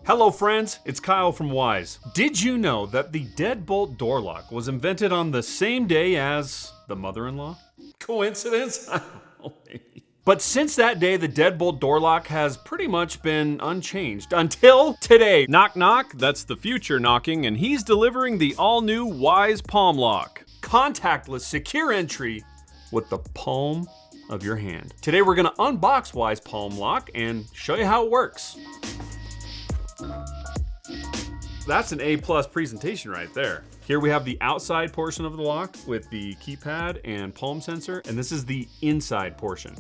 Hello friends, it's Kyle from Wyze. Did you know that the deadbolt door lock was invented on the same day as the mother-in-law? Coincidence? I don't know, maybe. But since that day, the deadbolt door lock has pretty much been unchanged until today. Knock knock, that's the future knocking, and he's delivering the all-new Wyze palm lock. Contactless, secure entry with the palm of your hand. Today we're gonna unbox Wyze palm lock and show you how it works. That's an A+ presentation right there. Here we have the outside portion of the lock with the keypad and palm sensor, and this is the inside portion.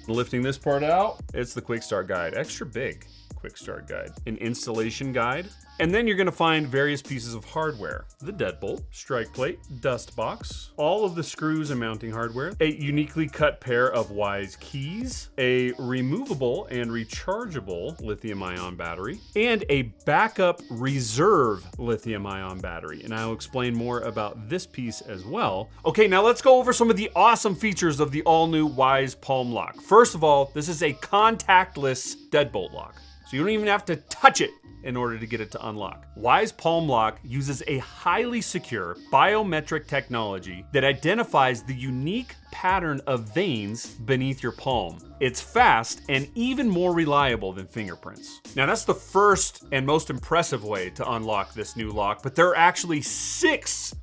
Lifting this part out, it's the quick start guide, extra big quick start guide, an installation guide, and then you're gonna find various pieces of hardware. The deadbolt, strike plate, dust box, all of the screws and mounting hardware, a uniquely cut pair of Wyze keys, a removable and rechargeable lithium-ion battery, and a backup reserve lithium-ion battery. And I'll explain more about this piece as well. Okay, now let's go over some of the awesome features of the all-new Wyze palm lock. First of all, this is a contactless deadbolt lock. So you don't even have to touch it in order to get it to unlock. Wyze palm lock uses a highly secure biometric technology that identifies the unique pattern of veins beneath your palm. It's fast and even more reliable than fingerprints. Now that's the first and most impressive way to unlock this new lock, but there are actually six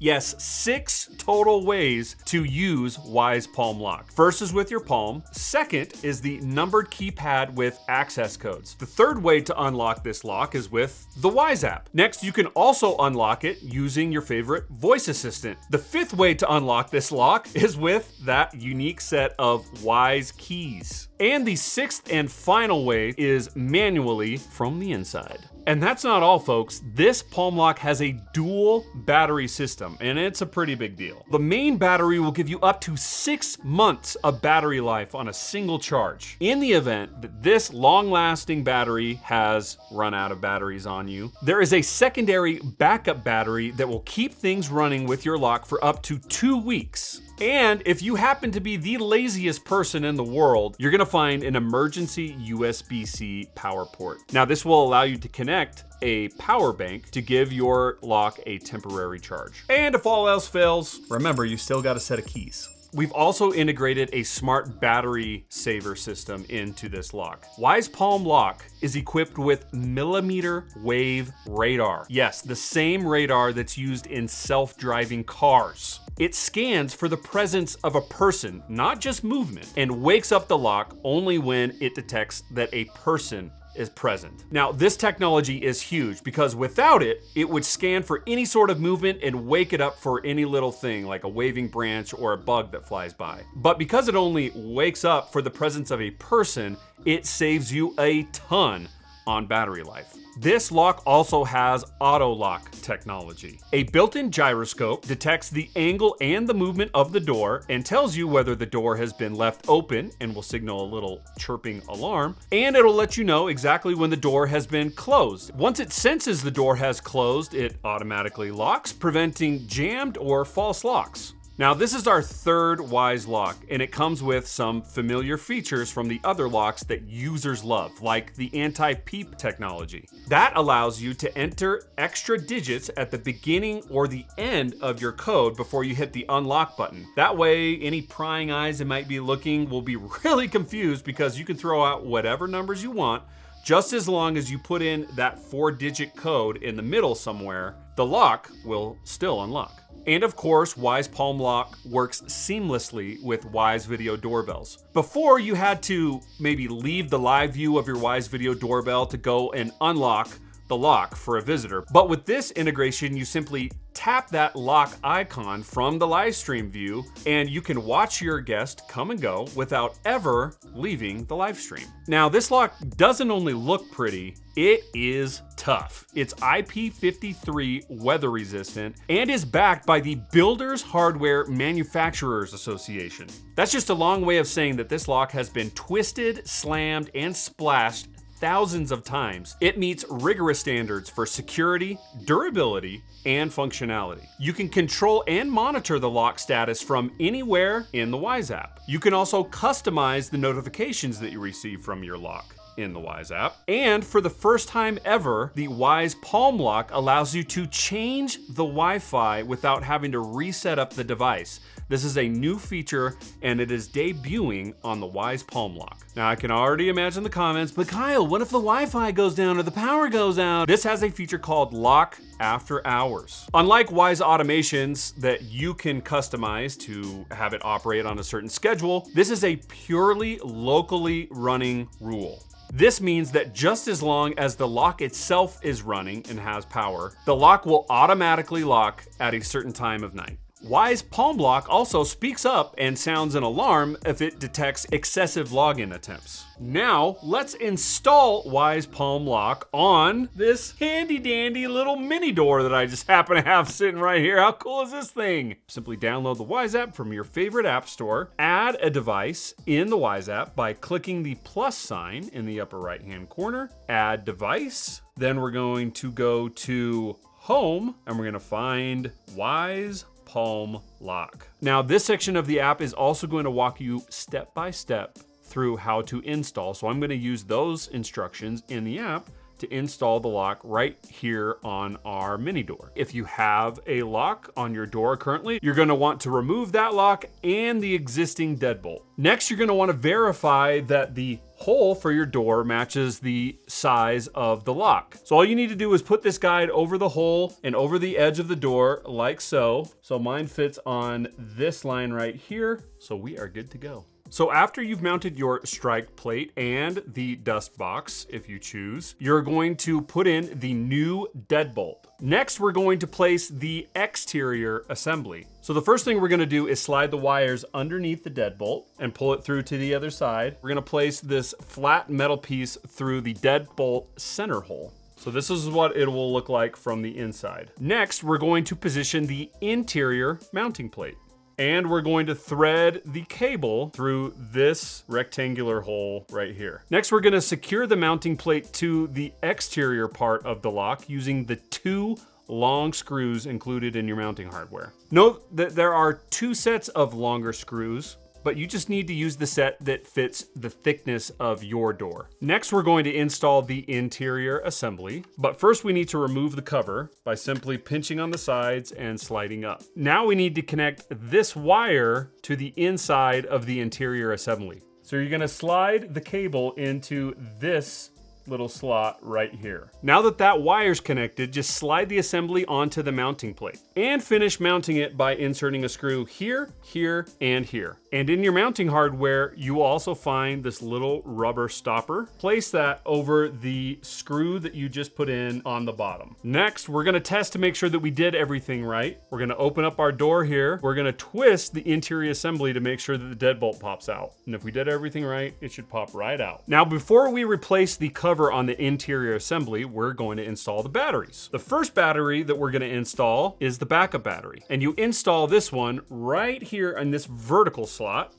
total ways to use Wyze palm lock. First is with your palm. Second is the numbered keypad with access codes. The third way to unlock this lock is with the Wyze app. Next, you can also unlock it using your favorite voice assistant. The fifth way to unlock this lock is with that unique set of Wyze keys. And the sixth and final way is manually from the inside. And that's not all, folks. This palm lock has a dual battery system, and it's a pretty big deal. The main battery will give you up to 6 months of battery life on a single charge. In the event that this long-lasting battery has run out of batteries on you, there is a secondary backup battery that will keep things running with your lock for up to 2 weeks. And if you happen to be the laziest person in the world, you're gonna find an emergency USB-C power port. Now, this will allow you to connect a power bank to give your lock a temporary charge. And if all else fails, remember, you still got a set of keys. We've also integrated a smart battery saver system into this lock. Wyze palm lock is equipped with millimeter wave radar. Yes, the same radar that's used in self-driving cars. It scans for the presence of a person, not just movement, and wakes up the lock only when it detects that a person is present. Now, this technology is huge because without it, it would scan for any sort of movement and wake it up for any little thing like a waving branch or a bug that flies by. But because it only wakes up for the presence of a person, it saves you a ton on battery life. This lock also has auto lock technology. A built-in gyroscope detects the angle and the movement of the door and tells you whether the door has been left open and will signal a little chirping alarm, and it'll let you know exactly when the door has been closed. Once it senses the door has closed, it automatically locks, preventing jammed or false locks. Now, this is our third Wyze lock, and it comes with some familiar features from the other locks that users love, like the anti-peep technology. That allows you to enter extra digits at the beginning or the end of your code before you hit the unlock button. That way, any prying eyes that might be looking will be really confused because you can throw out whatever numbers you want, just as long as you put in that 4-digit code in the middle somewhere, the lock will still unlock. And of course, Wyze palm lock works seamlessly with Wyze video doorbells. Before, you had to maybe leave the live view of your Wyze video doorbell to go and unlock the lock for a visitor. But with this integration, you simply tap that lock icon from the live stream view and you can watch your guest come and go without ever leaving the live stream. Now, this lock doesn't only look pretty, it is tough. It's IP53 weather resistant and is backed by the Builders Hardware Manufacturers Association. That's just a long way of saying that this lock has been twisted, slammed, and splashed thousands of times. It meets rigorous standards for security, durability, and functionality. You can control and monitor the lock status from anywhere in the Wyze app. You can also customize the notifications that you receive from your lock. in the Wyze app. And for the first time ever, the Wyze Palm Lock allows you to change the Wi-Fi without having to reset up the device. This is a new feature and it is debuting on the Wyze Palm Lock. Now I can already imagine the comments, but Kyle, what if the Wi-Fi goes down or the power goes out? This has a feature called Lock After Hours. Unlike Wyze automations that you can customize to have it operate on a certain schedule, this is a purely locally running rule. This means that just as long as the lock itself is running and has power, the lock will automatically lock at a certain time of night. Wyze Palm Lock also speaks up and sounds an alarm if it detects excessive login attempts. Now, let's install Wyze Palm Lock on this handy dandy little mini door that I just happen to have sitting right here. How cool is this thing? Simply download the Wyze app from your favorite app store, add a device in the Wyze app by clicking the plus sign in the upper right hand corner, add device, then we're going to go to home and we're gonna find Wyze Palm Lock. Now, this section of the app is also going to walk you step by step through how to install. So I'm going to use those instructions in the app to install the lock right here on our mini door. If you have a lock on your door currently, you're going to want to remove that lock and the existing deadbolt. Next, you're going to want to verify that the hole for your door matches the size of the lock. So all you need to do is put this guide over the hole and over the edge of the door like so. So mine fits on this line right here. So we are good to go. So after you've mounted your strike plate and the dust box, if you choose, you're going to put in the new deadbolt. Next, we're going to place the exterior assembly. So the first thing we're gonna do is slide the wires underneath the deadbolt and pull it through to the other side. We're gonna place this flat metal piece through the deadbolt center hole. So this is what it will look like from the inside. Next, we're going to position the interior mounting plate. And we're going to thread the cable through this rectangular hole right here. Next, we're gonna secure the mounting plate to the exterior part of the lock using the 2 long screws included in your mounting hardware. Note that there are 2 sets of longer screws, but you just need to use the set that fits the thickness of your door. Next, we're going to install the interior assembly, but first we need to remove the cover by simply pinching on the sides and sliding up. Now we need to connect this wire to the inside of the interior assembly. So you're gonna slide the cable into this little slot right here. Now that that wire's connected, just slide the assembly onto the mounting plate and finish mounting it by inserting a screw here, here, and here. And in your mounting hardware, you will also find this little rubber stopper. Place that over the screw that you just put in on the bottom. Next, we're gonna test to make sure that we did everything right. We're gonna open up our door here. We're gonna twist the interior assembly to make sure that the deadbolt pops out. And if we did everything right, it should pop right out. Now, before we replace the cover on the interior assembly, we're going to install the batteries. The first battery that we're gonna install is the backup battery. And you install this one right here in this vertical slot.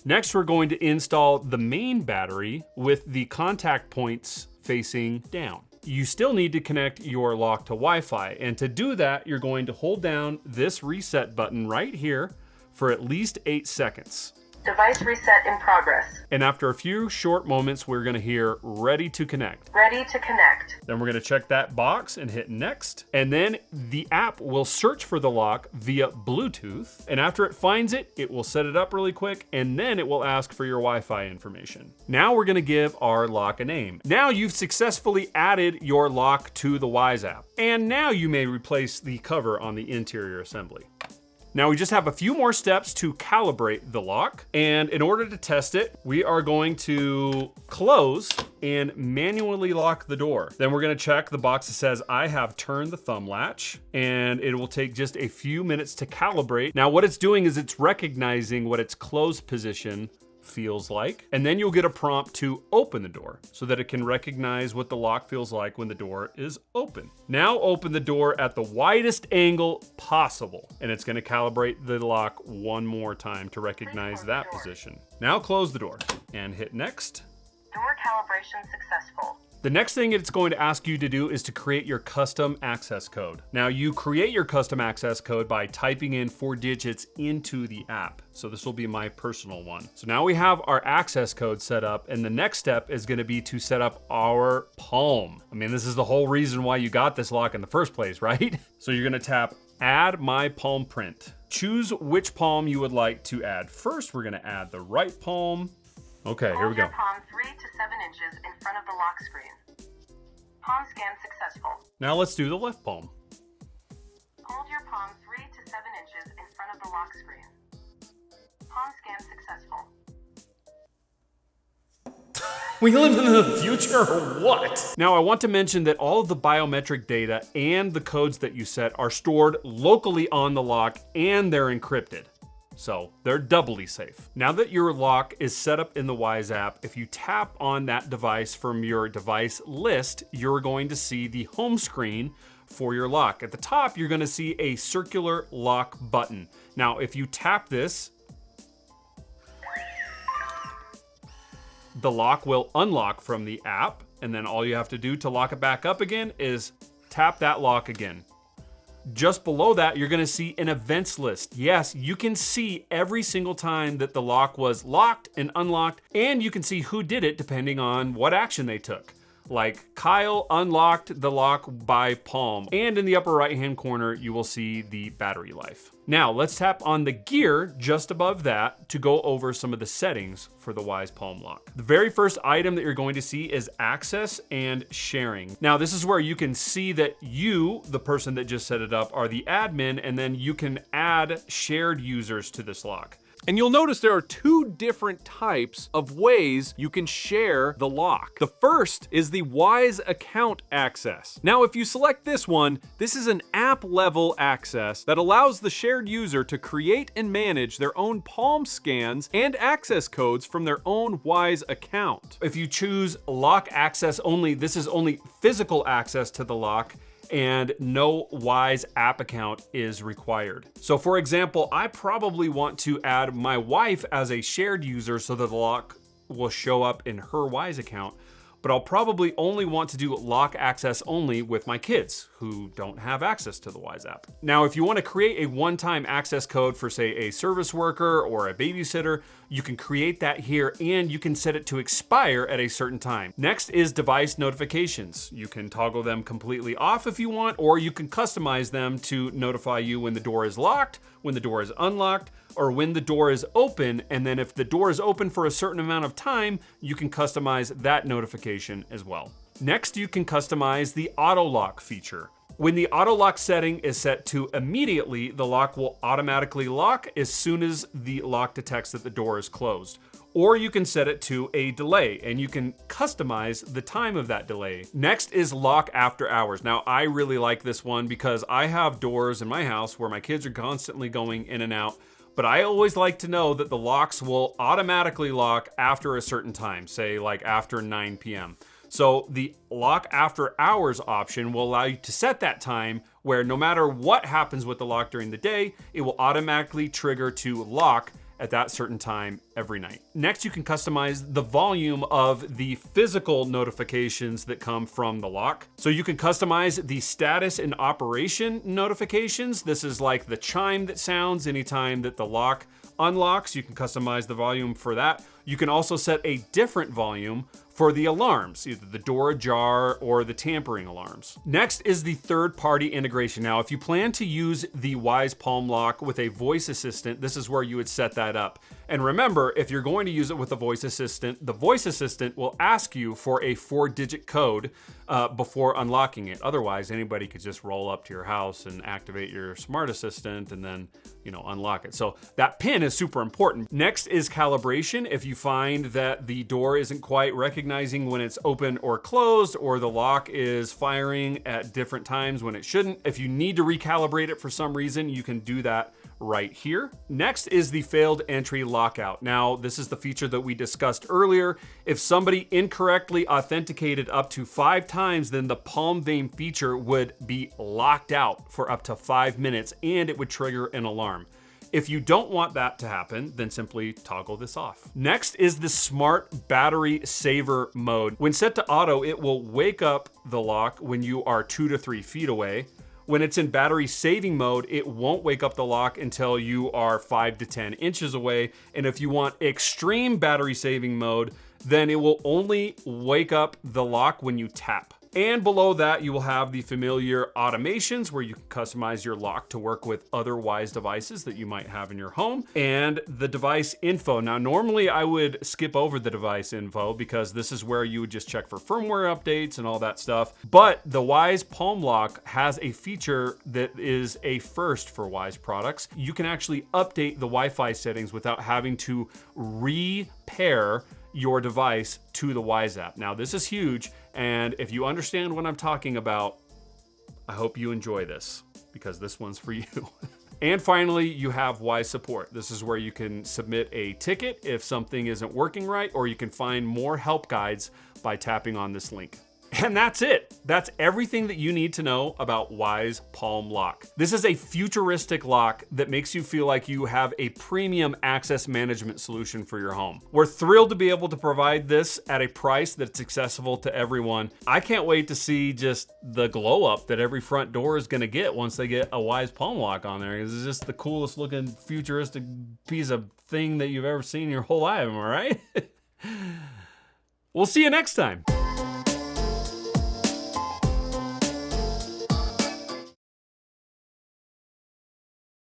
Next, we're going to install the main battery with the contact points facing down. You still need to connect your lock to Wi-Fi. And to do that, you're going to hold down this reset button right here for at least 8 seconds. Device reset in progress. And after a few short moments, we're gonna hear ready to connect. Ready to connect. Then we're gonna check that box and hit next. And then the app will search for the lock via Bluetooth. And after it finds it, it will set it up really quick. And then it will ask for your Wi-Fi information. Now we're gonna give our lock a name. Now you've successfully added your lock to the Wyze app. And now you may replace the cover on the interior assembly. Now we just have a few more steps to calibrate the lock. And in order to test it, we are going to close and manually lock the door. Then we're gonna check the box that says, I have turned the thumb latch, and it will take just a few minutes to calibrate. Now what it's doing is it's recognizing what its closed position feels like, and then you'll get a prompt to open the door so that it can recognize what the lock feels like when the door is open. Now open the door at the widest angle possible, and it's going to calibrate the lock one more time to recognize that position. Now close the door and hit next. Door calibration successful. The next thing it's going to ask you to do is to create your custom access code. Now you create your custom access code by typing in 4 digits into the app. So this will be my personal one. So now we have our access code set up, and the next step is going to be to set up our palm. I mean, this is the whole reason why you got this lock in the first place, right? So you're going to tap Add My Palm Print. Choose which palm you would like to add. First, we're going to add the right palm. Okay, here we go. Hold your palm 3 to 7 inches in front of the lock screen. Palm scan successful. Now let's do the left palm. Hold your palm 3 to 7 inches in front of the lock screen. Palm scan successful. We live in the future or what? Now I want to mention that all of the biometric data and the codes that you set are stored locally on the lock, and they're encrypted. So they're doubly safe. Now that your lock is set up in the Wyze app, if you tap on that device from your device list, you're going to see the home screen for your lock. At the top, you're going to see a circular lock button. Now, if you tap this, the lock will unlock from the app, and then all you have to do to lock it back up again is tap that lock again. Just below that, you're gonna see an events list. Yes, you can see every single time that the lock was locked and unlocked, and you can see who did it depending on what action they took. Like Kyle unlocked the lock by palm, and in the upper right-hand corner, you will see the battery life. Now, let's tap on the gear just above that to go over some of the settings for the Wyze Palm Lock. The very first item that you're going to see is access and sharing. Now, this is where you can see that you, the person that just set it up, are the admin, and then you can add shared users to this lock. And you'll notice there are 2 different types of ways you can share the lock. The first is the Wyze account access. Now, if you select this one, this is an app level access that allows the shared user to create and manage their own palm scans and access codes from their own Wyze account. If you choose lock access only, this is only physical access to the lock, and no Wyze app account is required. So for example, I probably want to add my wife as a shared user so that the lock will show up in her Wyze account, but I'll probably only want to do lock access only with my kids who don't have access to the Wyze app. Now, if you want to create a one-time access code for, say, a service worker or a babysitter, you can create that here, and you can set it to expire at a certain time. Next is device notifications. You can toggle them completely off if you want, or you can customize them to notify you when the door is locked, when the door is unlocked, or when the door is open, and then if the door is open for a certain amount of time, you can customize that notification as well. Next, you can customize the auto lock feature. When the auto lock setting is set to immediately, the lock will automatically lock as soon as the lock detects that the door is closed. Or you can set it to a delay, and you can customize the time of that delay. Next is lock after hours. Now, I really like this one because I have doors in my house where my kids are constantly going in and out, but I always like to know that the locks will automatically lock after a certain time, say like after 9 p.m. So the lock after hours option will allow you to set that time where no matter what happens with the lock during the day, it will automatically trigger to lock at that certain time every night. Next, you can customize the volume of the physical notifications that come from the lock. So you can customize the status and operation notifications. This is like the chime that sounds anytime that the lock unlocks. You can customize the volume for that. You can also set a different volume for the alarms, either the door ajar or the tampering alarms. Next is the third-party integration. Now, if you plan to use the Wyze Palm Lock with a voice assistant, this is where you would set that up. And remember, if you're going to use it with a voice assistant, the voice assistant will ask you for a 4-digit code before unlocking it. Otherwise, anybody could just roll up to your house and activate your smart assistant and then, unlock it. So that PIN is super important. Next is calibration. If you find that the door isn't quite recognizing when it's open or closed, or the lock is firing at different times when it shouldn't, if you need to recalibrate it for some reason, you can do that right here. Next is the failed entry lockout. Now, this is the feature that we discussed earlier. If somebody incorrectly authenticated up to 5 times, then the palm vein feature would be locked out for up to 5 minutes, and it would trigger an alarm. If you don't want that to happen, then simply toggle this off. Next is the smart battery saver mode. When set to auto, it will wake up the lock when you are 2 to 3 feet away. When it's in battery saving mode, it won't wake up the lock until you are 5 to 10 inches away. And if you want extreme battery saving mode, then it will only wake up the lock when you tap. And below that, you will have the familiar automations where you can customize your lock to work with other Wyze devices that you might have in your home, and the device info. Now, normally I would skip over the device info because this is where you would just check for firmware updates and all that stuff. But the Wyze Palm Lock has a feature that is a first for Wyze products. You can actually update the Wi-Fi settings without having to repair your device to the Wyze app. Now, this is huge, and if you understand what I'm talking about, I hope you enjoy this, because this one's for you. And finally, you have Wyze support. This is where you can submit a ticket if something isn't working right, or you can find more help guides by tapping on this link. And that's it. That's everything that you need to know about Wyze Palm Lock. This is a futuristic lock that makes you feel like you have a premium access management solution for your home. We're thrilled to be able to provide this at a price that's accessible to everyone. I can't wait to see just the glow up that every front door is gonna get once they get a Wyze Palm Lock on there. It's just the coolest looking futuristic piece of thing that you've ever seen in your whole life, am I right? We'll see you next time.